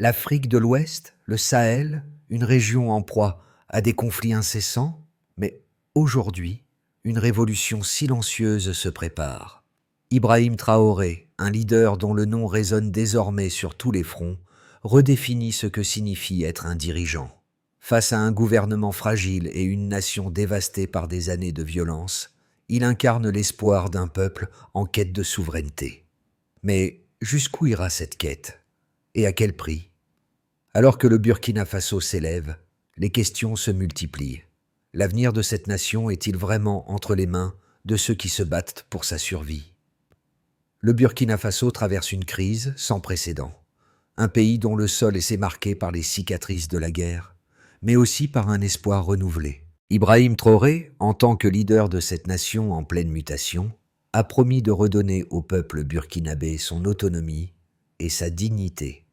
L'Afrique de l'Ouest, le Sahel, une région en proie à des conflits incessants, mais aujourd'hui, une révolution silencieuse se prépare. Ibrahim Traoré, un leader dont le nom résonne désormais sur tous les fronts, redéfinit ce que signifie être un dirigeant. Face à un gouvernement fragile et une nation dévastée par des années de violence, il incarne l'espoir d'un peuple en quête de souveraineté. Mais jusqu'où ira cette quête? Et à quel prix? Alors que le Burkina Faso s'élève, les questions se multiplient. L'avenir de cette nation est-il vraiment entre les mains de ceux qui se battent pour sa survie? Le Burkina Faso traverse une crise sans précédent. Un pays dont le sol s'est marqué par les cicatrices de la guerre, mais aussi par un espoir renouvelé. Ibrahim Traoré, en tant que leader de cette nation en pleine mutation, a promis de redonner au peuple burkinabé son autonomie et sa dignité,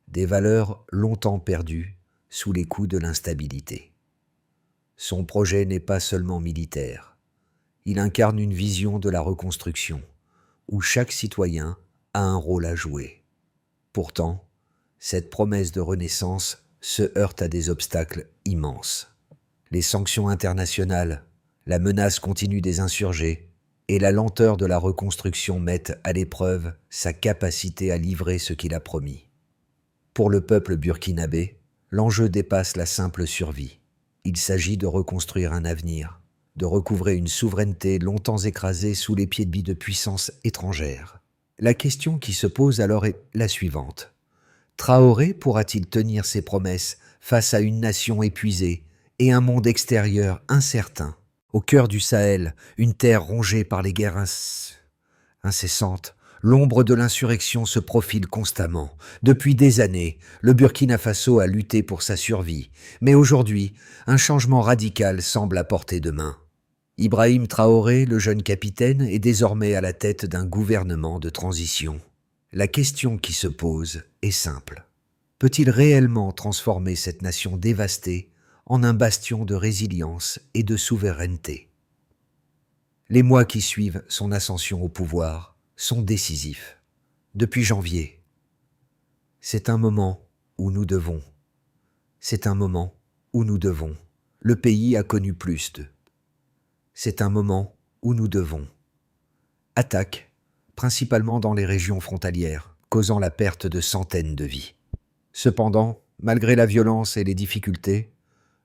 des valeurs longtemps perdues sous les coups de l'instabilité. Son projet n'est pas seulement militaire, il incarne une vision de la reconstruction, où chaque citoyen a un rôle à jouer. Pourtant, cette promesse de renaissance se heurte à des obstacles immenses. Les sanctions internationales, la menace continue des insurgés et la lenteur de la reconstruction mettent à l'épreuve sa capacité à livrer ce qu'il a promis. Pour le peuple burkinabé, l'enjeu dépasse la simple survie. Il s'agit de reconstruire un avenir, de recouvrer une souveraineté longtemps écrasée sous les pieds de puissances étrangères. La question qui se pose alors est la suivante. Traoré pourra-t-il tenir ses promesses face à une nation épuisée et un monde extérieur incertain? Au cœur du Sahel, une terre rongée par les guerres incessantes, l'ombre de l'insurrection se profile constamment. Depuis des années, le Burkina Faso a lutté pour sa survie, mais aujourd'hui, un changement radical semble à portée de main. Ibrahim Traoré, le jeune capitaine, est désormais à la tête d'un gouvernement de transition. La question qui se pose est simple. Peut-il réellement transformer cette nation dévastée en un bastion de résilience et de souveraineté? Les mois qui suivent son ascension au pouvoir sont décisifs. Depuis janvier, c'est un moment où nous devons. C'est un moment où nous devons. Le pays a connu plus de. C'est un moment où nous devons. Attaque, principalement dans les régions frontalières, causant la perte de centaines de vies. Cependant, malgré la violence et les difficultés,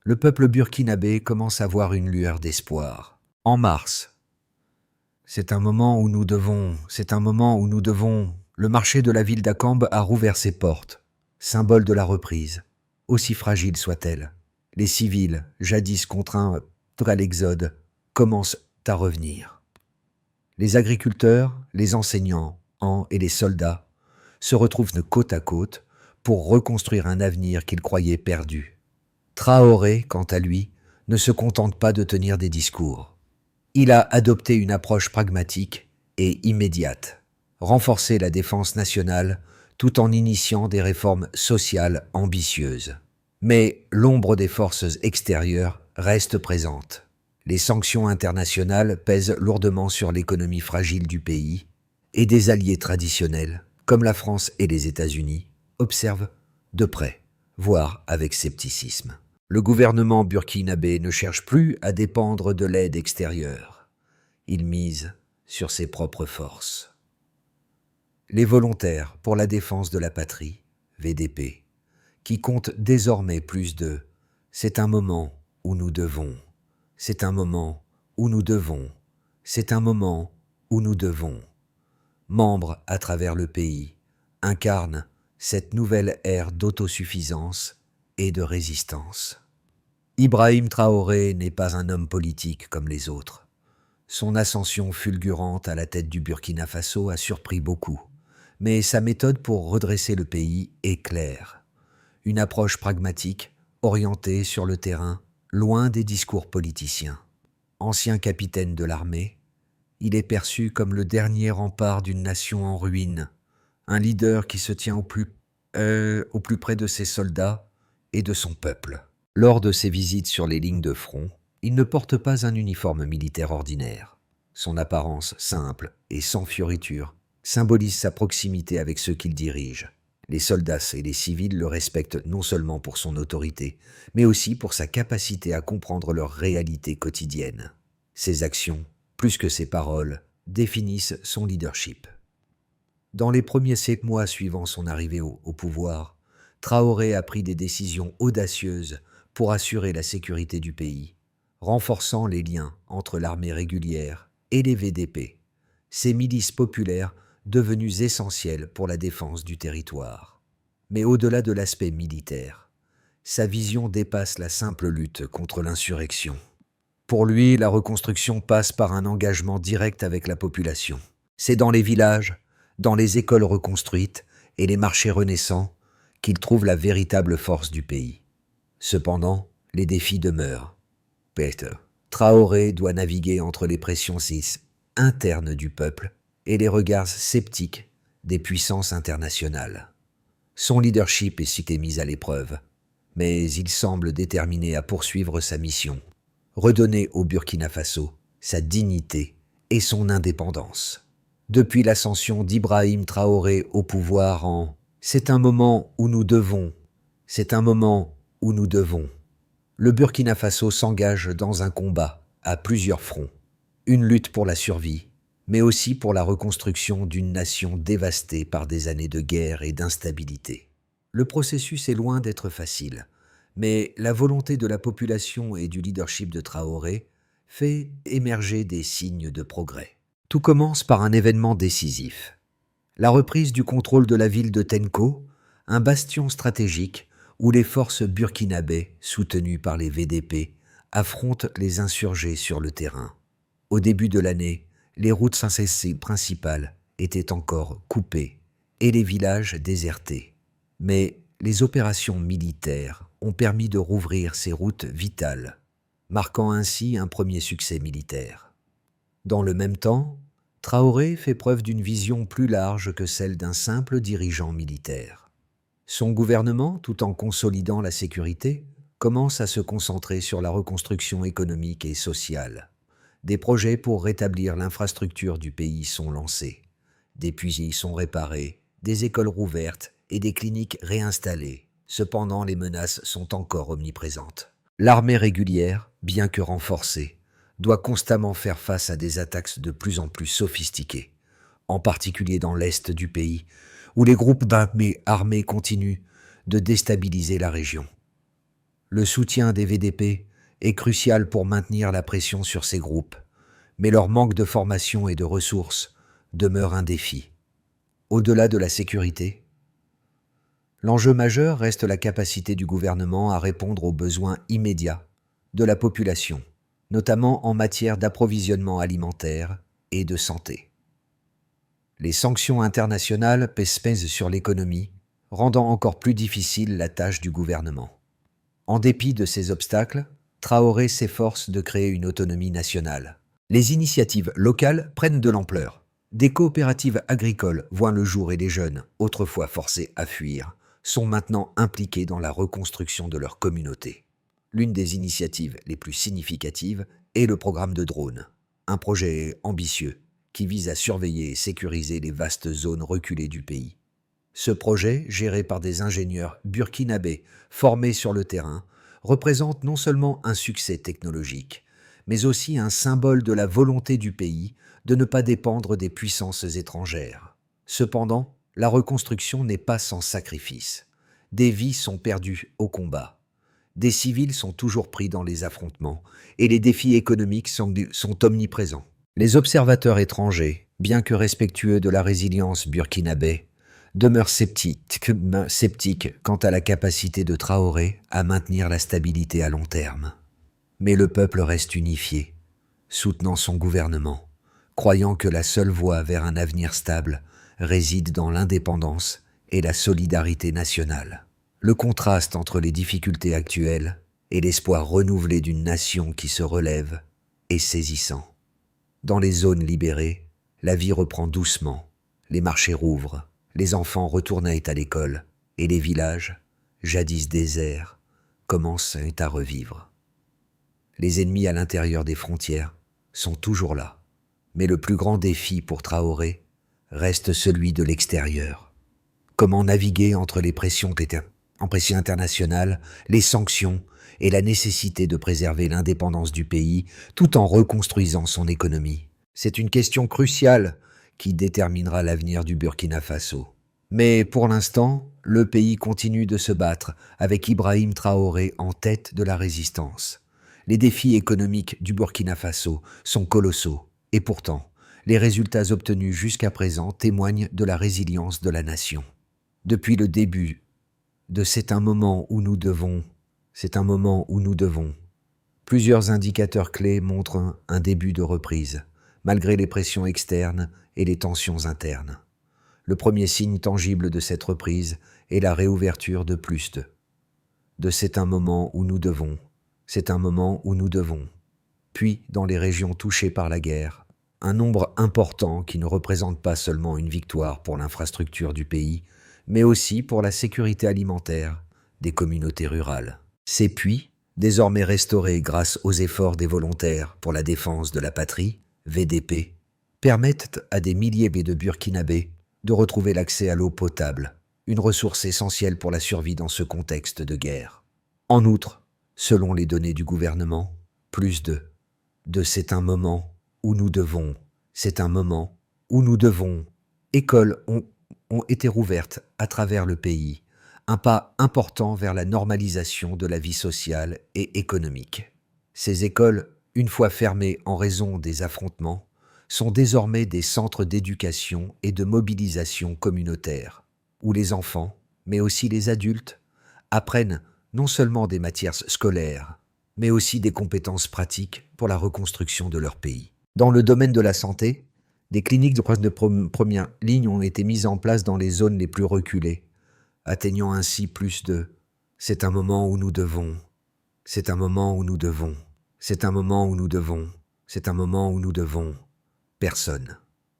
le peuple burkinabé commence à voir une lueur d'espoir. En mars, c'est un moment où nous devons, le marché de la ville d'Akambe a rouvert ses portes, symbole de la reprise, aussi fragile soit-elle. Les civils, jadis contraints à l'exode, commencent à revenir. Les agriculteurs, les enseignants et les soldats se retrouvent côte à côte pour reconstruire un avenir qu'ils croyaient perdu. Traoré, quant à lui, ne se contente pas de tenir des discours. Il a adopté une approche pragmatique et immédiate, renforcer la défense nationale tout en initiant des réformes sociales ambitieuses. Mais l'ombre des forces extérieures reste présente. Les sanctions internationales pèsent lourdement sur l'économie fragile du pays et des alliés traditionnels, comme la France et les États-Unis, observent de près, voire avec scepticisme. Le gouvernement burkinabé ne cherche plus à dépendre de l'aide extérieure. Il mise sur ses propres forces. Les volontaires pour la défense de la patrie, VDP, qui comptent désormais plus de « c'est un moment où nous devons ». C'est un moment où nous devons. C'est un moment où nous devons. Membres à travers le pays, incarnent cette nouvelle ère d'autosuffisance et de résistance. Ibrahim Traoré n'est pas un homme politique comme les autres. Son ascension fulgurante à la tête du Burkina Faso a surpris beaucoup, mais sa méthode pour redresser le pays est claire. Une approche pragmatique, orientée sur le terrain, loin des discours politiciens. Ancien capitaine de l'armée, il est perçu comme le dernier rempart d'une nation en ruine, un leader qui se tient au plus près de ses soldats et de son peuple. Lors de ses visites sur les lignes de front, il ne porte pas un uniforme militaire ordinaire. Son apparence simple et sans fioriture symbolise sa proximité avec ceux qu'il dirige. Les soldats et les civils le respectent non seulement pour son autorité, mais aussi pour sa capacité à comprendre leur réalité quotidienne. Ses actions, plus que ses paroles, définissent son leadership. Dans les premiers 7 mois suivant son arrivée au pouvoir, Traoré a pris des décisions audacieuses pour assurer la sécurité du pays, renforçant les liens entre l'armée régulière et les VDP, ces milices populaires devenues essentielles pour la défense du territoire. Mais au-delà de l'aspect militaire, sa vision dépasse la simple lutte contre l'insurrection. Pour lui, la reconstruction passe par un engagement direct avec la population. C'est dans les villages, dans les écoles reconstruites et les marchés renaissants qu'il trouve la véritable force du pays. Cependant, les défis demeurent. Peter Traoré doit naviguer entre les pressions internes du peuple et les regards sceptiques des puissances internationales. Son leadership est mis à l'épreuve, mais il semble déterminé à poursuivre sa mission, redonner au Burkina Faso sa dignité et son indépendance. Depuis l'ascension d'Ibrahim Traoré au pouvoir en « C'est un moment où nous devons », le Burkina Faso s'engage dans un combat à plusieurs fronts. Une lutte pour la survie, mais aussi pour la reconstruction d'une nation dévastée par des années de guerre et d'instabilité. Le processus est loin d'être facile, mais la volonté de la population et du leadership de Traoré fait émerger des signes de progrès. Tout commence par un événement décisif. La reprise du contrôle de la ville de Tenko, un bastion stratégique où les forces burkinabées, soutenues par les VDP, affrontent les insurgés sur le terrain. Au début de l'année, les routes principales étaient encore coupées et les villages désertés. Mais les opérations militaires ont permis de rouvrir ces routes vitales, marquant ainsi un premier succès militaire. Dans le même temps, Traoré fait preuve d'une vision plus large que celle d'un simple dirigeant militaire. Son gouvernement, tout en consolidant la sécurité, commence à se concentrer sur la reconstruction économique et sociale. Des projets pour rétablir l'infrastructure du pays sont lancés. Des puits sont réparés, des écoles rouvertes et des cliniques réinstallées. Cependant, les menaces sont encore omniprésentes. L'armée régulière, bien que renforcée, doit constamment faire face à des attaques de plus en plus sophistiquées, en particulier dans l'est du pays, où les groupes armés continuent de déstabiliser la région. Le soutien des VDP est crucial pour maintenir la pression sur ces groupes, mais leur manque de formation et de ressources demeure un défi. Au-delà de la sécurité, l'enjeu majeur reste la capacité du gouvernement à répondre aux besoins immédiats de la population, notamment en matière d'approvisionnement alimentaire et de santé. Les sanctions internationales pèsent sur l'économie, rendant encore plus difficile la tâche du gouvernement. En dépit de ces obstacles, Traoré s'efforce de créer une autonomie nationale. Les initiatives locales prennent de l'ampleur. Des coopératives agricoles voient le jour et les jeunes, autrefois forcés à fuir, sont maintenant impliqués dans la reconstruction de leur communauté. L'une des initiatives les plus significatives est le programme de drones, un projet ambitieux qui vise à surveiller et sécuriser les vastes zones reculées du pays. Ce projet, géré par des ingénieurs burkinabés formés sur le terrain, représente non seulement un succès technologique, mais aussi un symbole de la volonté du pays de ne pas dépendre des puissances étrangères. Cependant, la reconstruction n'est pas sans sacrifice. Des vies sont perdues au combat. Des civils sont toujours pris dans les affrontements et les défis économiques sont omniprésents. Les observateurs étrangers, bien que respectueux de la résilience burkinabé, demeurent sceptiques quant à la capacité de Traoré à maintenir la stabilité à long terme. Mais le peuple reste unifié, soutenant son gouvernement, croyant que la seule voie vers un avenir stable réside dans l'indépendance et la solidarité nationale. Le contraste entre les difficultés actuelles et l'espoir renouvelé d'une nation qui se relève est saisissant. Dans les zones libérées, la vie reprend doucement, les marchés rouvrent, les enfants retournent à l'école et les villages, jadis déserts, commencent à revivre. Les ennemis à l'intérieur des frontières sont toujours là, mais le plus grand défi pour Traoré reste celui de l'extérieur. comment naviguer entre les pressions internationales, les sanctions et la nécessité de préserver l'indépendance du pays tout en reconstruisant son économie. C'est une question cruciale qui déterminera l'avenir du Burkina Faso. Mais pour l'instant, le pays continue de se battre avec Ibrahim Traoré en tête de la résistance. Les défis économiques du Burkina Faso sont colossaux et pourtant, les résultats obtenus jusqu'à présent témoignent de la résilience de la nation. Depuis le début de C'est un moment où nous devons, plusieurs indicateurs clés montrent un début de reprise, malgré les pressions externes et les tensions internes. Le premier signe tangible de cette reprise est la réouverture de plus de C'est un moment où nous devons, puis dans les régions touchées par la guerre, un nombre important qui ne représente pas seulement une victoire pour l'infrastructure du pays, mais aussi pour la sécurité alimentaire des communautés rurales. Ces puits, désormais restaurés grâce aux efforts des volontaires pour la défense de la patrie, VDP, permettent à des milliers de Burkinabés de retrouver l'accès à l'eau potable, une ressource essentielle pour la survie dans ce contexte de guerre. En outre, selon les données du gouvernement, plus de C'est un moment où nous devons, écoles ont été rouvertes à travers le pays, un pas important vers la normalisation de la vie sociale et économique. Ces écoles, une fois fermées en raison des affrontements, sont désormais des centres d'éducation et de mobilisation communautaire, où les enfants, mais aussi les adultes, apprennent non seulement des matières scolaires, mais aussi des compétences pratiques pour la reconstruction de leur pays. Dans le domaine de la santé, des cliniques de première ligne ont été mises en place dans les zones les plus reculées, atteignant ainsi plus de C'est un moment où nous devons, personne.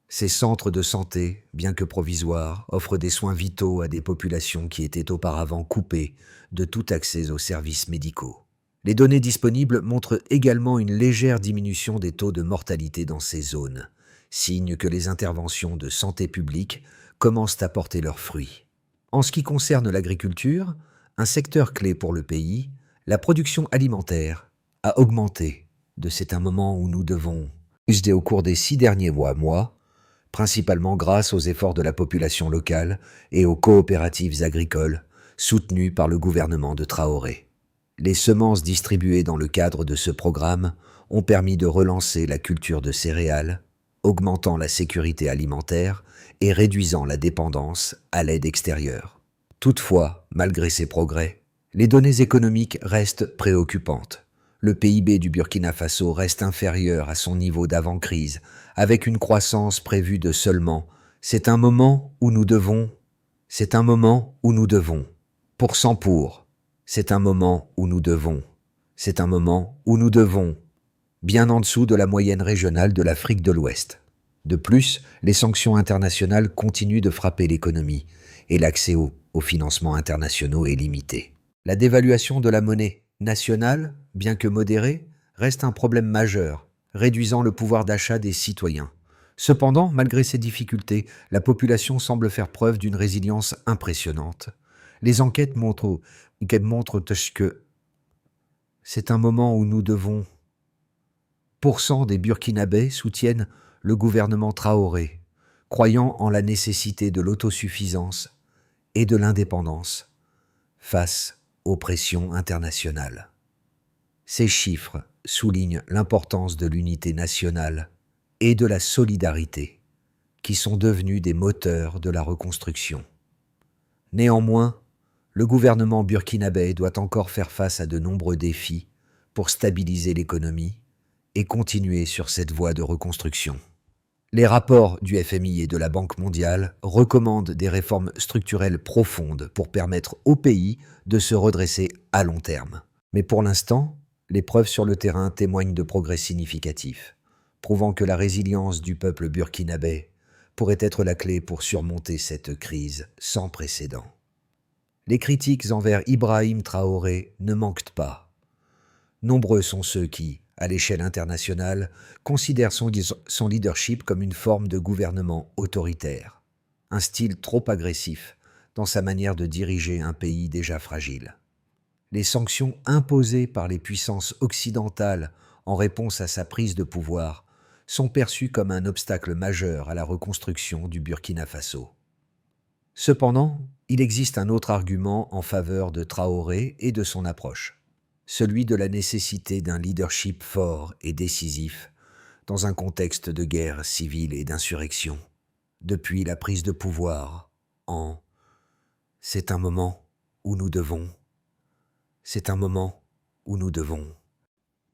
Ces centres de santé, bien que provisoires, offrent des soins vitaux à des populations qui étaient auparavant coupées de tout accès aux services médicaux. Les données disponibles montrent également une légère diminution des taux de mortalité dans ces zones, signe que les interventions de santé publique commencent à porter leurs fruits. En ce qui concerne l'agriculture, un secteur clé pour le pays, la production alimentaire a augmenté C'est un moment où nous devons au cours des 6 derniers mois, principalement grâce aux efforts de la population locale et aux coopératives agricoles soutenues par le gouvernement de Traoré. Les semences distribuées dans le cadre de ce programme ont permis de relancer la culture de céréales, augmentant la sécurité alimentaire et réduisant la dépendance à l'aide extérieure. Toutefois, malgré ces progrès, les données économiques restent préoccupantes. Le PIB du Burkina Faso reste inférieur à son niveau d'avant-crise, avec une croissance prévue de seulement C'est un moment où nous devons, bien en dessous de la moyenne régionale de l'Afrique de l'Ouest. De plus, les sanctions internationales continuent de frapper l'économie et l'accès aux financements internationaux est limité. La dévaluation de la monnaie nationale, bien que modérée, reste un problème majeur, réduisant le pouvoir d'achat des citoyens. Cependant, malgré ces difficultés, la population semble faire preuve d'une résilience impressionnante. Les enquêtes montrent que C'est un moment où nous devons. % des Burkinabés soutiennent le gouvernement Traoré, croyant en la nécessité de l'autosuffisance et de l'indépendance face aux pressions internationales. Ces chiffres soulignent l'importance de l'unité nationale et de la solidarité, qui sont devenus des moteurs de la reconstruction. Néanmoins, le gouvernement burkinabé doit encore faire face à de nombreux défis pour stabiliser l'économie et continuer sur cette voie de reconstruction. Les rapports du FMI et de la Banque mondiale recommandent des réformes structurelles profondes pour permettre au pays de se redresser à long terme. Mais pour l'instant, les preuves sur le terrain témoignent de progrès significatifs, prouvant que la résilience du peuple burkinabé pourrait être la clé pour surmonter cette crise sans précédent. Les critiques envers Ibrahim Traoré ne manquent pas. Nombreux sont ceux qui, à l'échelle internationale, considèrent son leadership comme une forme de gouvernement autoritaire, un style trop agressif dans sa manière de diriger un pays déjà fragile. Les sanctions imposées par les puissances occidentales en réponse à sa prise de pouvoir sont perçues comme un obstacle majeur à la reconstruction du Burkina Faso. Cependant, il existe un autre argument en faveur de Traoré et de son approche, celui de la nécessité d'un leadership fort et décisif dans un contexte de guerre civile et d'insurrection. Depuis la prise de pouvoir en « c'est un moment où nous devons », c'est un moment où nous devons.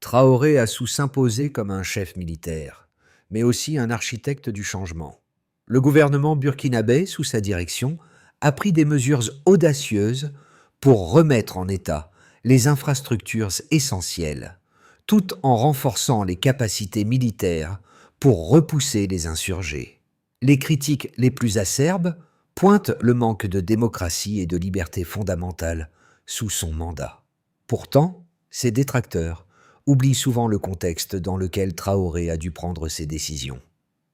Traoré a su s'imposer comme un chef militaire, mais aussi un architecte du changement. Le gouvernement burkinabé, sous sa direction, a pris des mesures audacieuses pour remettre en état les infrastructures essentielles, tout en renforçant les capacités militaires pour repousser les insurgés. Les critiques les plus acerbes pointent le manque de démocratie et de liberté fondamentale sous son mandat. Pourtant, ses détracteurs oublient souvent le contexte dans lequel Traoré a dû prendre ses décisions.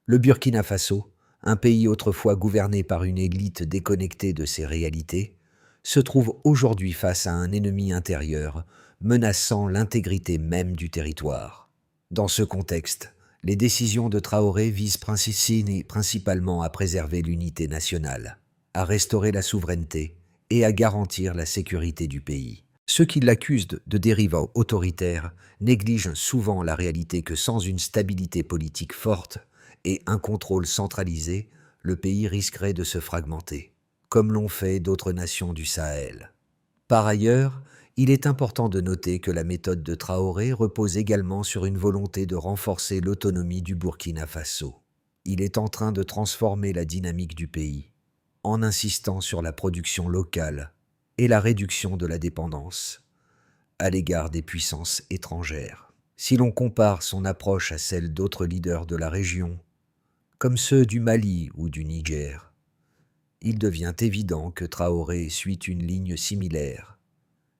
Le Burkina Faso, un pays autrefois gouverné par une élite déconnectée de ses réalités, se trouve aujourd'hui face à un ennemi intérieur menaçant l'intégrité même du territoire. Dans ce contexte, les décisions de Traoré visent principalement à préserver l'unité nationale, à restaurer la souveraineté et à garantir la sécurité du pays. Ceux qui l'accusent de dérive autoritaire négligent souvent la réalité que sans une stabilité politique forte et un contrôle centralisé, le pays risquerait de se fragmenter, comme l'ont fait d'autres nations du Sahel. Par ailleurs, il est important de noter que la méthode de Traoré repose également sur une volonté de renforcer l'autonomie du Burkina Faso. Il est en train de transformer la dynamique du pays, en insistant sur la production locale et la réduction de la dépendance à l'égard des puissances étrangères. Si l'on compare son approche à celle d'autres leaders de la région, comme ceux du Mali ou du Niger, il devient évident que Traoré suit une ligne similaire,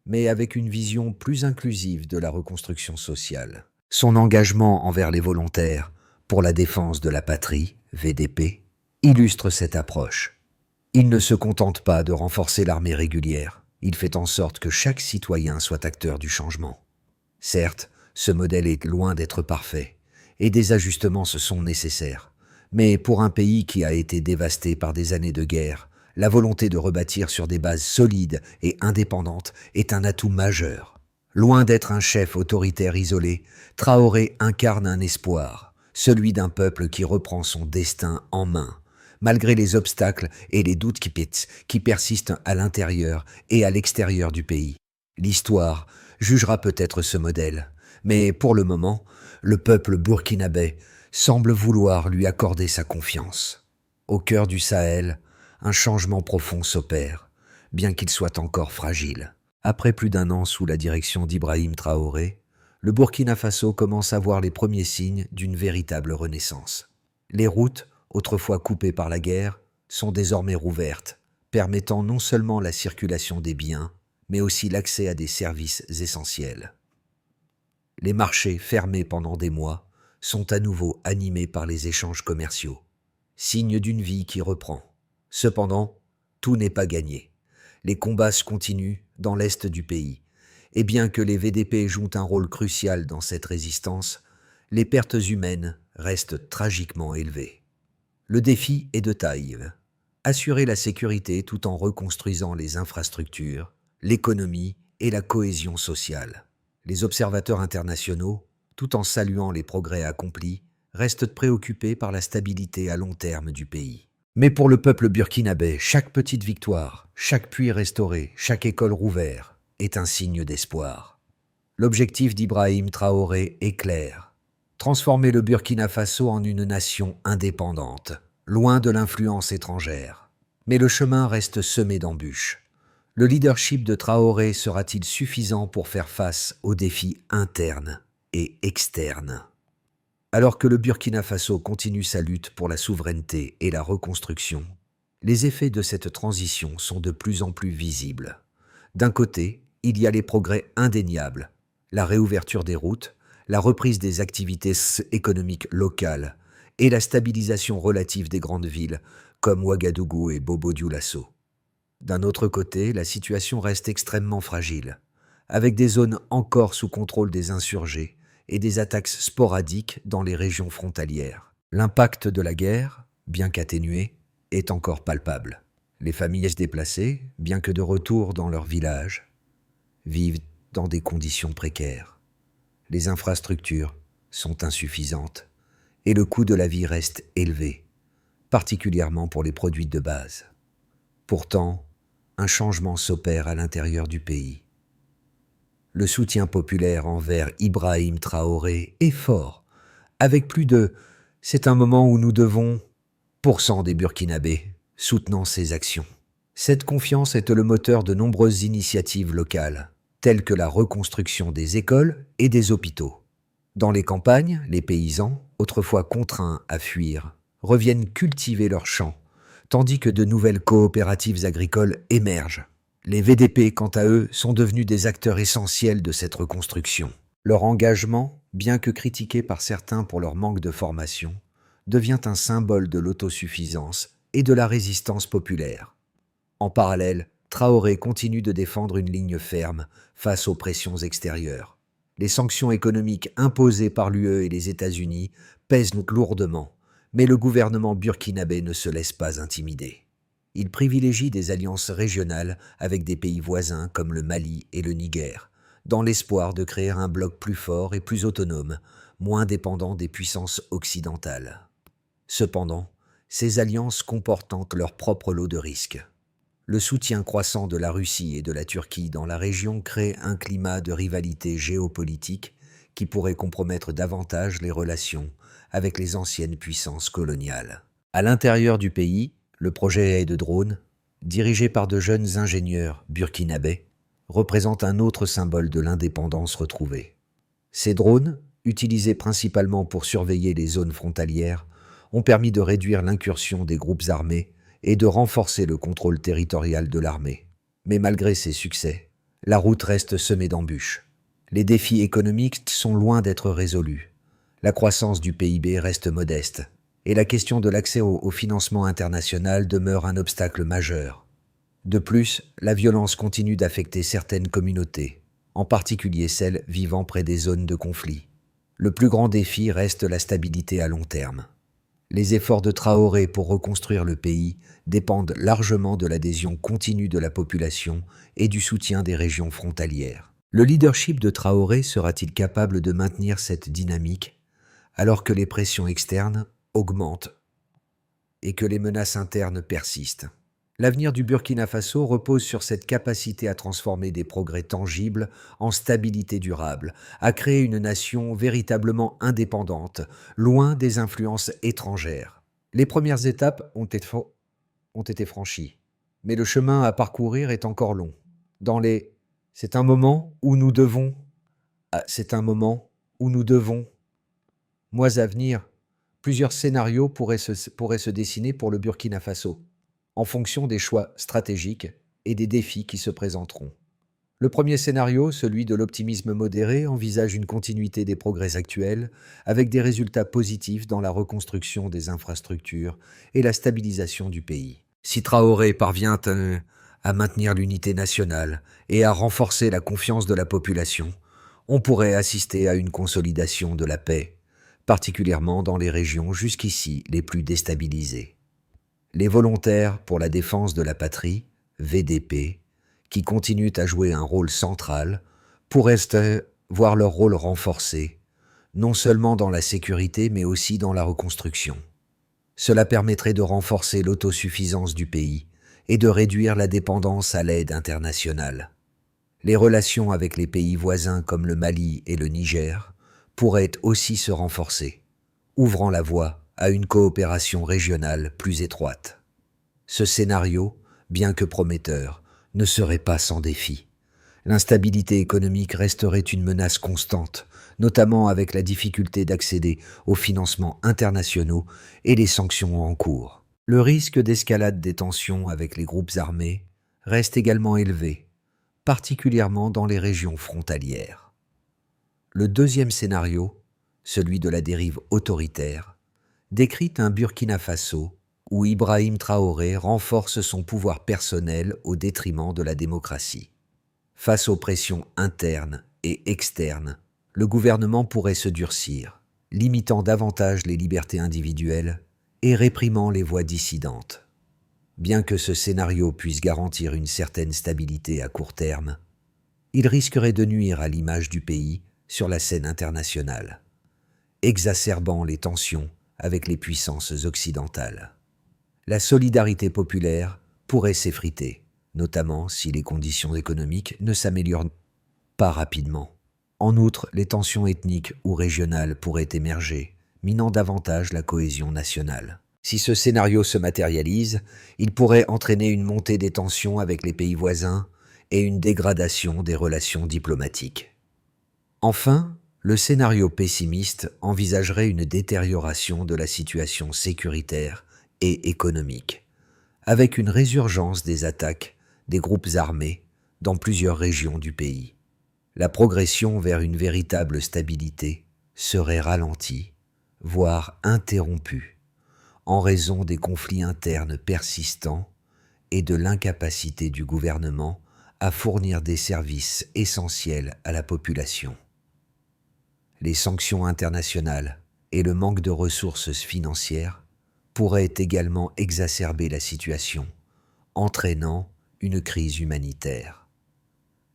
mais avec une vision plus inclusive de la reconstruction sociale. Son engagement envers les volontaires pour la défense de la patrie, VDP, illustre cette approche. Il ne se contente pas de renforcer l'armée régulière, il fait en sorte que chaque citoyen soit acteur du changement. Certes, ce modèle est loin d'être parfait, et des ajustements se sont nécessaires. Mais pour un pays qui a été dévasté par des années de guerre, la volonté de rebâtir sur des bases solides et indépendantes est un atout majeur. Loin d'être un chef autoritaire isolé, Traoré incarne un espoir, celui d'un peuple qui reprend son destin en main, malgré les obstacles et les doutes qui persistent à l'intérieur et à l'extérieur du pays. L'histoire jugera peut-être ce modèle, mais pour le moment, le peuple burkinabé semble vouloir lui accorder sa confiance. Au cœur du Sahel, un changement profond s'opère, bien qu'il soit encore fragile. Après plus d'un an sous la direction d'Ibrahim Traoré, le Burkina Faso commence à voir les premiers signes d'une véritable renaissance. Les routes, autrefois coupées par la guerre, sont désormais rouvertes, permettant non seulement la circulation des biens, mais aussi l'accès à des services essentiels. Les marchés, fermés pendant des mois, sont à nouveau animés par les échanges commerciaux, signe d'une vie qui reprend. Cependant, tout n'est pas gagné. Les combats se continuent dans l'est du pays, et bien que les VDP jouent un rôle crucial dans cette résistance, les pertes humaines restent tragiquement élevées. Le défi est de taille. Assurer la sécurité tout en reconstruisant les infrastructures, l'économie et la cohésion sociale. Les observateurs internationaux, tout en saluant les progrès accomplis, restent préoccupés par la stabilité à long terme du pays. Mais pour le peuple burkinabé, chaque petite victoire, chaque puits restauré, chaque école rouverte est un signe d'espoir. L'objectif d'Ibrahim Traoré est clair: transformer le Burkina Faso en une nation indépendante, loin de l'influence étrangère. Mais le chemin reste semé d'embûches. Le leadership de Traoré sera-t-il suffisant pour faire face aux défis internes et externes? Alors que le Burkina Faso continue sa lutte pour la souveraineté et la reconstruction, les effets de cette transition sont de plus en plus visibles. D'un côté, il y a les progrès indéniables, la réouverture des routes, la reprise des activités économiques locales et la stabilisation relative des grandes villes comme Ouagadougou et Bobo-Dioulasso. D'un autre côté, la situation reste extrêmement fragile, avec des zones encore sous contrôle des insurgés et des attaques sporadiques dans les régions frontalières. L'impact de la guerre, bien qu'atténué, est encore palpable. Les familles déplacées, bien que de retour dans leur village, vivent dans des conditions précaires. Les infrastructures sont insuffisantes et le coût de la vie reste élevé, particulièrement pour les produits de base. Pourtant, un changement s'opère à l'intérieur du pays. Le soutien populaire envers Ibrahim Traoré est fort, avec plus de « c'est un moment où nous devons » % des Burkinabés soutenant ses actions. Cette confiance est le moteur de nombreuses initiatives locales, telles que la reconstruction des écoles et des hôpitaux. Dans les campagnes, les paysans, autrefois contraints à fuir, reviennent cultiver leurs champs, tandis que de nouvelles coopératives agricoles émergent. Les VDP, quant à eux, sont devenus des acteurs essentiels de cette reconstruction. Leur engagement, bien que critiqué par certains pour leur manque de formation, devient un symbole de l'autosuffisance et de la résistance populaire. En parallèle, Traoré continue de défendre une ligne ferme face aux pressions extérieures. Les sanctions économiques imposées par l'UE et les États-Unis pèsent lourdement, mais le gouvernement burkinabé ne se laisse pas intimider. Il privilégie des alliances régionales avec des pays voisins comme le Mali et le Niger, dans l'espoir de créer un bloc plus fort et plus autonome, moins dépendant des puissances occidentales. Cependant, ces alliances comportent leur propre lot de risques. Le soutien croissant de la Russie et de la Turquie dans la région crée un climat de rivalité géopolitique qui pourrait compromettre davantage les relations avec les anciennes puissances coloniales. À l'intérieur du pays, le projet de drone, dirigé par de jeunes ingénieurs burkinabés, représente un autre symbole de l'indépendance retrouvée. Ces drones, utilisés principalement pour surveiller les zones frontalières, ont permis de réduire l'incursion des groupes armés et de renforcer le contrôle territorial de l'armée. Mais malgré ces succès, la route reste semée d'embûches. Les défis économiques sont loin d'être résolus. La croissance du PIB reste modeste, et la question de l'accès au financement international demeure un obstacle majeur. De plus, la violence continue d'affecter certaines communautés, en particulier celles vivant près des zones de conflit. Le plus grand défi reste la stabilité à long terme. Les efforts de Traoré pour reconstruire le pays dépendent largement de l'adhésion continue de la population et du soutien des régions frontalières. Le leadership de Traoré sera-t-il capable de maintenir cette dynamique alors que les pressions externes augmentent et que les menaces internes persistent? L'avenir du Burkina Faso repose sur cette capacité à transformer des progrès tangibles en stabilité durable, à créer une nation véritablement indépendante, loin des influences étrangères. Les premières étapes ont été franchies, mais le chemin à parcourir est encore long. C'est un moment où nous devons, mois à venir, plusieurs scénarios pourraient se dessiner pour le Burkina Faso, en fonction des choix stratégiques et des défis qui se présenteront. Le premier scénario, celui de l'optimisme modéré, envisage une continuité des progrès actuels, avec des résultats positifs dans la reconstruction des infrastructures et la stabilisation du pays. Si Traoré parvient à maintenir l'unité nationale et à renforcer la confiance de la population, on pourrait assister à une consolidation de la paix, particulièrement dans les régions jusqu'ici les plus déstabilisées. Les volontaires pour la défense de la patrie, VDP, qui continuent à jouer un rôle central, pourraient voir leur rôle renforcé, non seulement dans la sécurité mais aussi dans la reconstruction. Cela permettrait de renforcer l'autosuffisance du pays et de réduire la dépendance à l'aide internationale. Les relations avec les pays voisins comme le Mali et le Niger pourraient aussi se renforcer, ouvrant la voie à une coopération régionale plus étroite. Ce scénario, bien que prometteur, ne serait pas sans défi. L'instabilité économique resterait une menace constante, notamment avec la difficulté d'accéder aux financements internationaux et les sanctions en cours. Le risque d'escalade des tensions avec les groupes armés reste également élevé, particulièrement dans les régions frontalières. Le deuxième scénario, celui de la dérive autoritaire, décrit un Burkina Faso où Ibrahim Traoré renforce son pouvoir personnel au détriment de la démocratie. Face aux pressions internes et externes, le gouvernement pourrait se durcir, limitant davantage les libertés individuelles et réprimant les voix dissidentes. Bien que ce scénario puisse garantir une certaine stabilité à court terme, il risquerait de nuire à l'image du pays sur la scène internationale, exacerbant les tensions avec les puissances occidentales. La solidarité populaire pourrait s'effriter, notamment si les conditions économiques ne s'améliorent pas rapidement. En outre, les tensions ethniques ou régionales pourraient émerger, minant davantage la cohésion nationale. Si ce scénario se matérialise, il pourrait entraîner une montée des tensions avec les pays voisins et une dégradation des relations diplomatiques. Enfin, le scénario pessimiste envisagerait une détérioration de la situation sécuritaire et économique, avec une résurgence des attaques des groupes armés dans plusieurs régions du pays. La progression vers une véritable stabilité serait ralentie, voire interrompue, en raison des conflits internes persistants et de l'incapacité du gouvernement à fournir des services essentiels à la population. Les sanctions internationales et le manque de ressources financières pourraient également exacerber la situation, entraînant une crise humanitaire.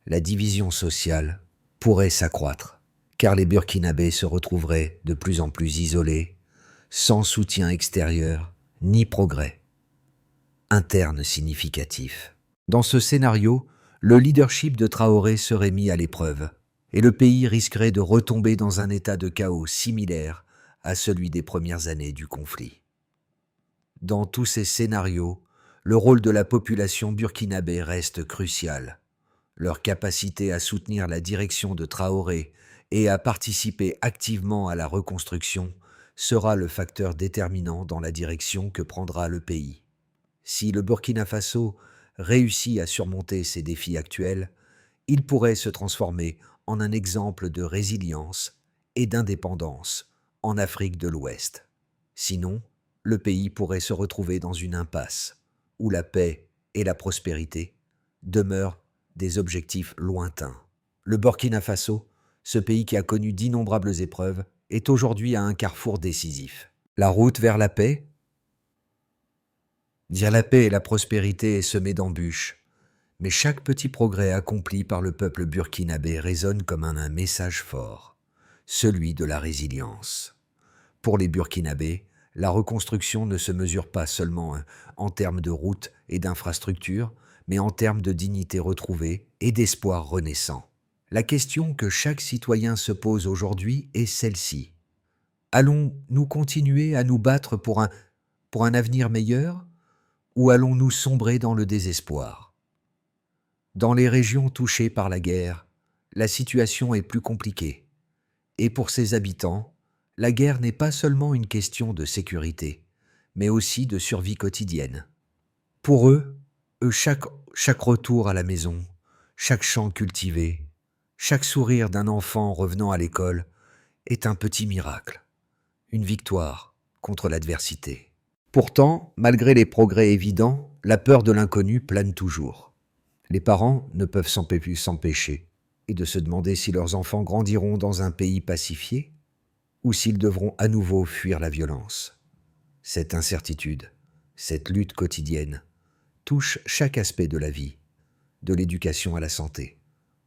La division sociale pourrait s'accroître, car les Burkinabés se retrouveraient de plus en plus isolés, sans soutien extérieur ni progrès interne significatif. Dans ce scénario, le leadership de Traoré serait mis à l'épreuve, et le pays risquerait de retomber dans un état de chaos similaire à celui des premières années du conflit. Dans tous ces scénarios, le rôle de la population burkinabé reste crucial. Leur capacité à soutenir la direction de Traoré et à participer activement à la reconstruction sera le facteur déterminant dans la direction que prendra le pays. Si le Burkina Faso réussit à surmonter ces défis actuels, il pourrait se transformer en un exemple de résilience et d'indépendance en Afrique de l'Ouest. Sinon, le pays pourrait se retrouver dans une impasse où la paix et la prospérité demeurent des objectifs lointains. Le Burkina Faso, ce pays qui a connu d'innombrables épreuves, est aujourd'hui à un carrefour décisif. La route vers la paix? Dire la paix et la prospérité est semée d'embûches, mais chaque petit progrès accompli par le peuple burkinabé résonne comme un message fort, celui de la résilience. Pour les Burkinabés, la reconstruction ne se mesure pas seulement en termes de routes et d'infrastructures, mais en termes de dignité retrouvée et d'espoir renaissant. La question que chaque citoyen se pose aujourd'hui est celle-ci. Allons-nous continuer à nous battre pour un avenir meilleur, ou allons-nous sombrer dans le désespoir? Dans les régions touchées par la guerre, la situation est plus compliquée. Et pour ses habitants, la guerre n'est pas seulement une question de sécurité, mais aussi de survie quotidienne. Pour eux, chaque retour à la maison, chaque champ cultivé, chaque sourire d'un enfant revenant à l'école est un petit miracle, une victoire contre l'adversité. Pourtant, malgré les progrès évidents, la peur de l'inconnu plane toujours. Les parents ne peuvent s'empêcher et de se demander si leurs enfants grandiront dans un pays pacifié ou s'ils devront à nouveau fuir la violence. Cette incertitude, cette lutte quotidienne, touche chaque aspect de la vie, de l'éducation à la santé,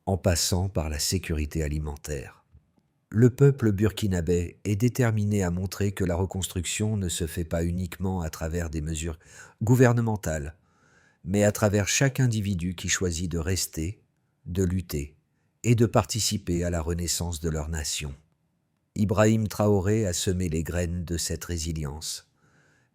en passant par la sécurité alimentaire. Le peuple burkinabé est déterminé à montrer que la reconstruction ne se fait pas uniquement à travers des mesures gouvernementales, mais à travers chaque individu qui choisit de rester, de lutter et de participer à la renaissance de leur nation. Ibrahim Traoré a semé les graines de cette résilience,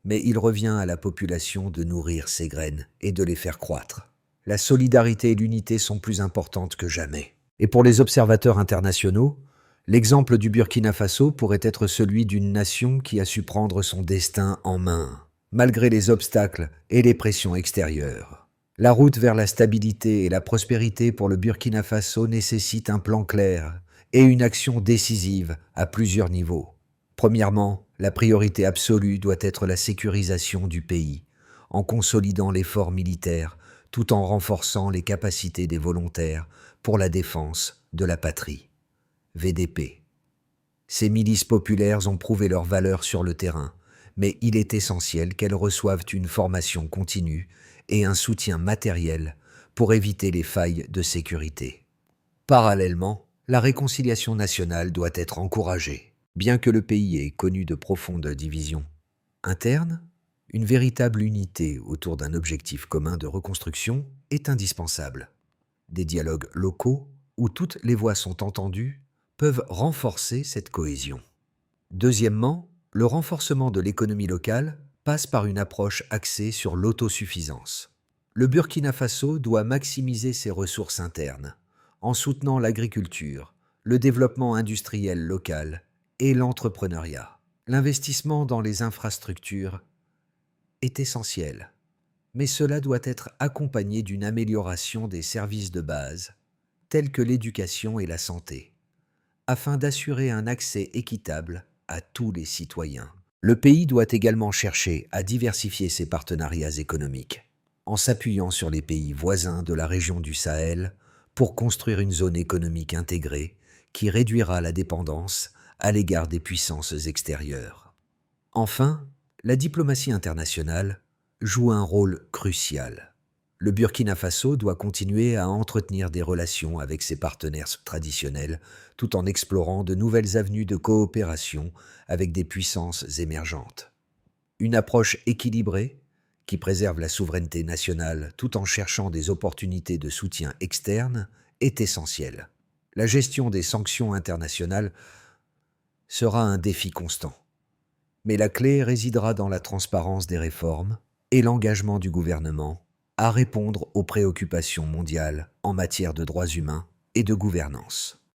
mais il revient à la population de nourrir ces graines et de les faire croître. La solidarité et l'unité sont plus importantes que jamais. Et pour les observateurs internationaux, l'exemple du Burkina Faso pourrait être celui d'une nation qui a su prendre son destin en main, malgré les obstacles et les pressions extérieures. La route vers la stabilité et la prospérité pour le Burkina Faso nécessite un plan clair et une action décisive à plusieurs niveaux. Premièrement, La priorité absolue doit être la sécurisation du pays, en consolidant l'effort militaire tout en renforçant les capacités des volontaires pour la défense de la patrie. VDP. Ces milices populaires ont prouvé leur valeur sur le terrain, mais il est essentiel qu'elles reçoivent une formation continue et un soutien matériel pour éviter les failles de sécurité. Parallèlement, la réconciliation nationale doit être encouragée. Bien que le pays ait connu de profondes divisions internes, une véritable unité autour d'un objectif commun de reconstruction est indispensable. Des dialogues locaux, où toutes les voix sont entendues, peuvent renforcer cette cohésion. Deuxièmement, le renforcement de l'économie locale passe par une approche axée sur l'autosuffisance. Le Burkina Faso doit maximiser ses ressources internes, en soutenant l'agriculture, le développement industriel local et l'entrepreneuriat. L'investissement dans les infrastructures est essentiel, mais cela doit être accompagné d'une amélioration des services de base, tels que l'éducation et la santé, afin d'assurer un accès équitable à tous les citoyens. Le pays doit également chercher à diversifier ses partenariats économiques, en s'appuyant sur les pays voisins de la région du Sahel pour construire une zone économique intégrée qui réduira la dépendance à l'égard des puissances extérieures. Enfin, la diplomatie internationale joue un rôle crucial. Le Burkina Faso doit continuer à entretenir des relations avec ses partenaires traditionnels tout en explorant de nouvelles avenues de coopération avec des puissances émergentes. Une approche équilibrée qui préserve la souveraineté nationale tout en cherchant des opportunités de soutien externe est essentielle. La gestion des sanctions internationales sera un défi constant, mais la clé résidera dans la transparence des réformes et l'engagement du gouvernement à répondre aux préoccupations mondiales en matière de droits humains et de gouvernance.